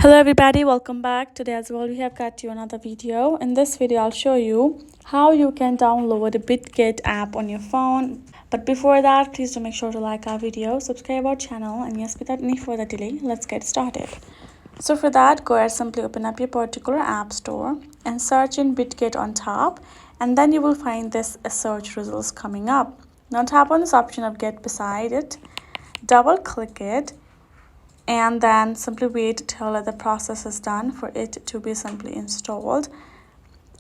Hello everybody, welcome back. Today as well we have got you another video. In this video I'll show you how you can download a Bitget app on your phone. But before that, please do make sure to like our video, subscribe our channel, and yes, without any further delay, let's get started. So for that, go ahead, simply open up your particular app store and search in Bitget on top, and then you will find this search results coming up. Now tap on this option of get beside it, double click it, and then simply wait till the process is done for it to be simply installed.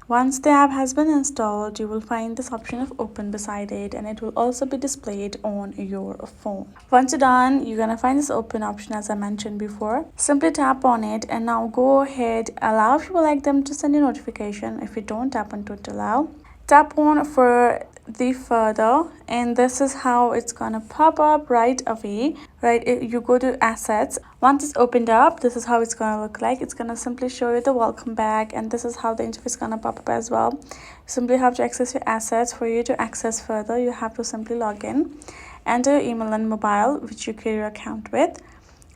Once the app has been installed, you will find this option of open beside it, and it will also be displayed on your phone. Once you're done, you're gonna find this open option as I mentioned before. Simply tap on it and now go ahead, allow if you would like them to send you notification. If you don't, tap on to allow. Tap on for the further, and this is how it's gonna pop up right away. You go to assets. Once it's opened up, this is how it's gonna look like. It's gonna simply show you the welcome back, and this is how the interface is gonna pop up as well. You simply have to access your assets. For you to access further, you have to simply log in, enter your email and mobile which you create your account with,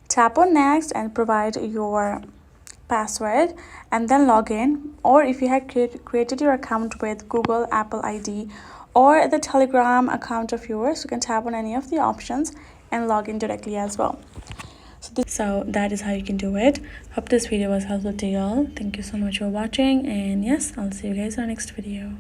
tap on next and provide your password, and then log in. Or if you had created your account with Google, Apple ID, or the Telegram account of yours, you can tap on any of the options and log in directly as well. So that is how you can do it. Hope this video was helpful to y'all. Thank you so much for watching, and yes, I'll see you guys in our next video.